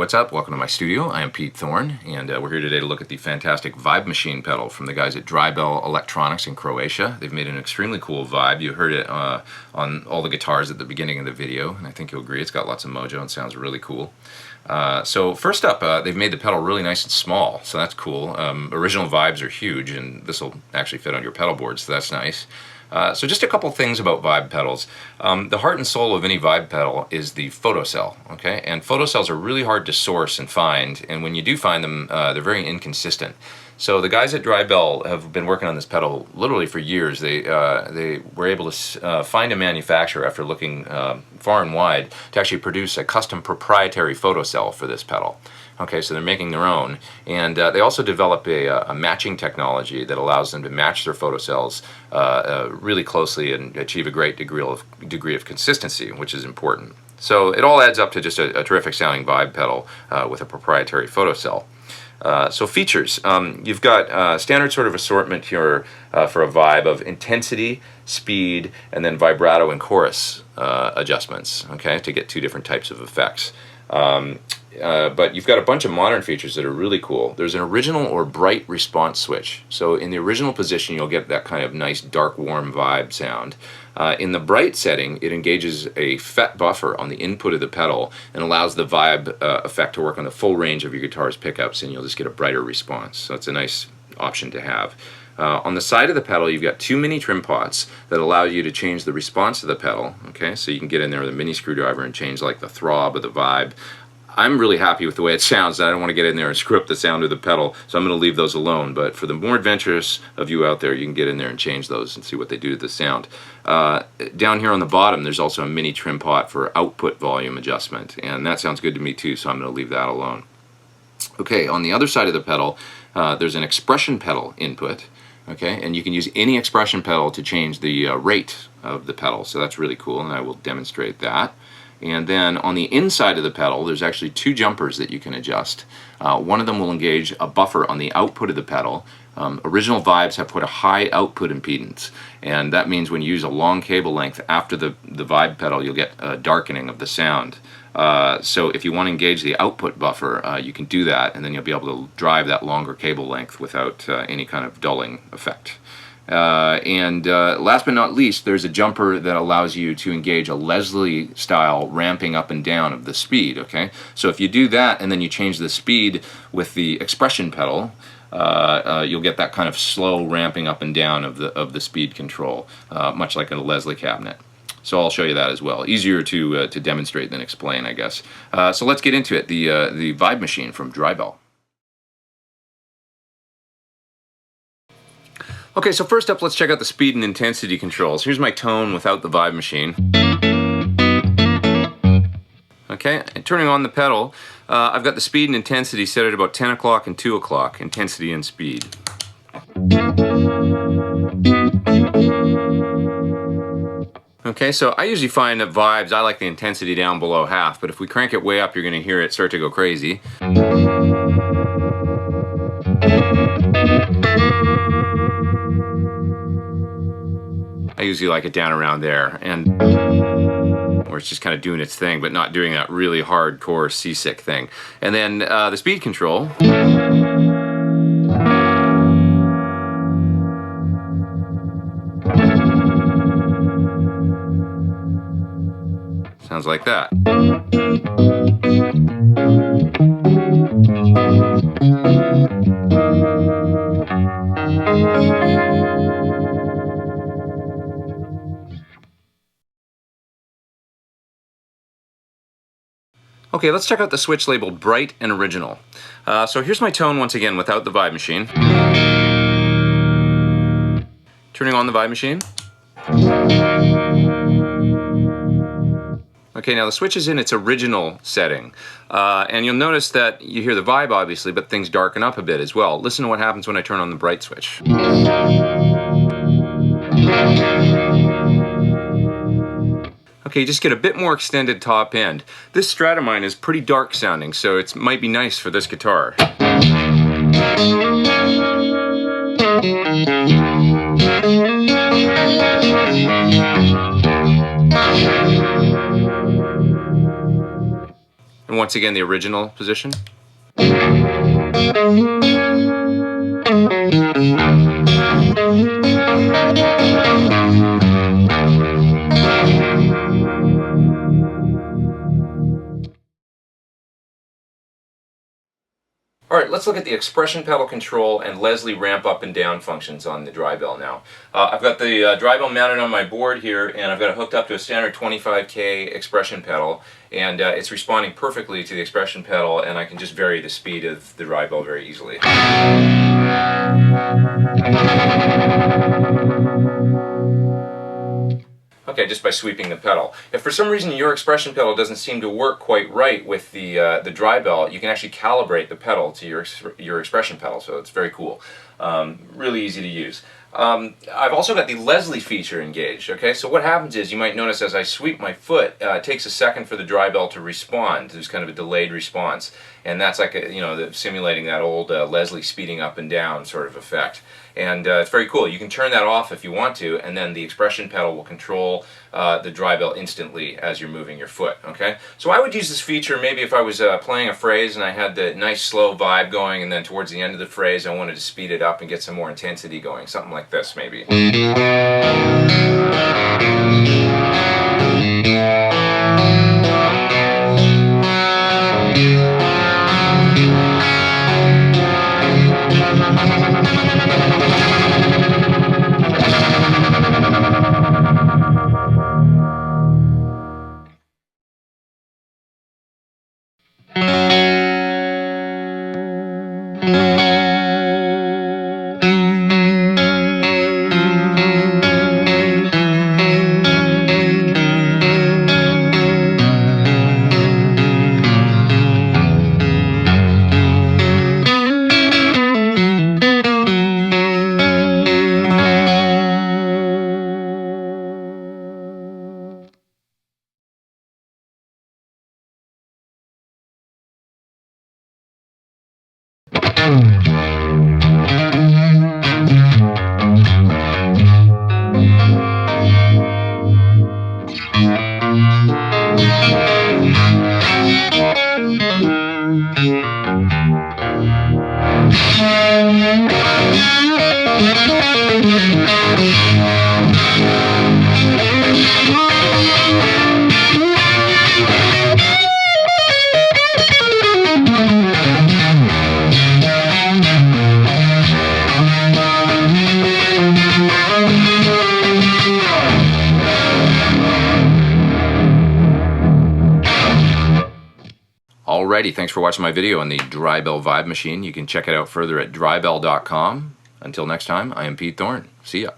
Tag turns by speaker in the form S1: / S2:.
S1: what's up? Welcome to my studio. I am Pete Thorn, and we're here today to look at the fantastic Vibe Machine pedal from the guys at Drybell Electronics in Croatia. They've made an extremely cool vibe. You heard it on all the guitars at the beginning of the video, and I think you'll agree it's got lots of mojo and sounds really cool. So first up, they've made the pedal really nice and small, so that's cool. Original vibes are huge, and this will actually fit on your pedal board, so that's nice. So just a couple things about vibe pedals. The heart and soul of any vibe pedal is the photocell, okay? And photocells are really hard to source and find, and when you do find them, they're very inconsistent. So the guys at Drybell have been working on this pedal literally for years. They were able to find a manufacturer after looking far and wide to actually produce a custom proprietary photocell for this pedal. Okay, so they're making their own, and they also develop a matching technology that allows them to match their photocells really closely and achieve a great degree of consistency, which is important. So it all adds up to just a terrific sounding vibe pedal with a proprietary photocell. So features, you've got standard sort of assortment here for a vibe of intensity, speed, and then vibrato and chorus adjustments, okay, to get two different types of effects. But you've got a bunch of modern features that are really cool. There's an original or bright response switch. So in the original position, you'll get that kind of nice dark warm vibe sound. In the bright setting, it engages a FET buffer on the input of the pedal and allows the vibe effect to work on the full range of your guitar's pickups, and you'll just get a brighter response. So it's a nice option to have. On the side of the pedal, you've got two mini trim pots that allow you to change the response of the pedal. Okay, so you can get in there with a mini screwdriver and change like the throb of the vibe. I'm really happy with the way it sounds. I don't want to get in there and screw up the sound of the pedal, so I'm going to leave those alone. But for the more adventurous of you out there, you can get in there and change those and see what they do to the sound. Down here on the bottom, there's also a mini trim pot for output volume adjustment, and that sounds good to me too, so I'm going to leave that alone. Okay, on the other side of the pedal, there's an expression pedal input. Okay, and you can use any expression pedal to change the rate of the pedal, so that's really cool, and I will demonstrate that. And then on the inside of the pedal, there's actually two jumpers that you can adjust. One of them will engage a buffer on the output of the pedal. Original vibes have put a high output impedance, and that means when you use a long cable length after the vibe pedal, you'll get a darkening of the sound. So if you want to engage the output buffer, you can do that, and then you'll be able to drive that longer cable length without any kind of dulling effect. Last but not least, there's a jumper that allows you to engage a Leslie style ramping up and down of the speed. Okay, so if you do that and then you change the speed with the expression pedal, you'll get that kind of slow ramping up and down of the speed control, much like a Leslie cabinet. So I'll show you that as well. Easier to demonstrate than explain, I guess. So let's get into it. The Vibe Machine from Drybell. Okay, so first up, let's check out the speed and intensity controls. Here's my tone without the Vibe Machine. Okay, and turning on the pedal, I've got the speed and intensity set at about 10 o'clock and 2 o'clock, intensity and speed. Okay, so I usually find that vibes, I like the intensity down below half, but if we crank it way up, you're going to hear it start to go crazy. I usually like it down around there, and where it's just kind of doing its thing, but not doing that really hardcore seasick thing. And then the speed control. Sounds like that. Okay, let's check out the switch labeled Bright and Original. So here's my tone once again without the Vibe Machine. Turning on the Vibe Machine. Okay, now the switch is in its original setting. And you'll notice that you hear the vibe obviously, but things darken up a bit as well. Listen to what happens when I turn on the Bright switch. Okay, you just get a bit more extended top end. This Strat of mine is pretty dark sounding, so it might be nice for this guitar. And once again, the original position. All right, let's look at the expression pedal control and Leslie ramp up and down functions on the Drybell now. I've got the Drybell mounted on my board here, and I've got it hooked up to a standard 25K expression pedal, and it's responding perfectly to the expression pedal, and I can just vary the speed of the Drybell very easily. Okay, just by sweeping the pedal. If for some reason your expression pedal doesn't seem to work quite right with the Drybell, you can actually calibrate the pedal to your expression pedal, so it's very cool. Really easy to use. I've also got the Leslie feature engaged. Okay, so what happens is, you might notice as I sweep my foot, it takes a second for the Drybell to respond. There's kind of a delayed response, and that's like simulating that old Leslie speeding up and down sort of effect. And it's very cool. You can turn that off if you want to, and then the expression pedal will control the Drybell instantly as you're moving your foot. Okay, so I would use this feature maybe if I was playing a phrase and I had the nice slow vibe going, and then towards the end of the phrase I wanted to speed it up and get some more intensity going. Something like this maybe. Alrighty, thanks for watching my video on the Drybell Vibe Machine. You can check it out further at drybell.com. Until next time, I am Pete Thorn. See ya.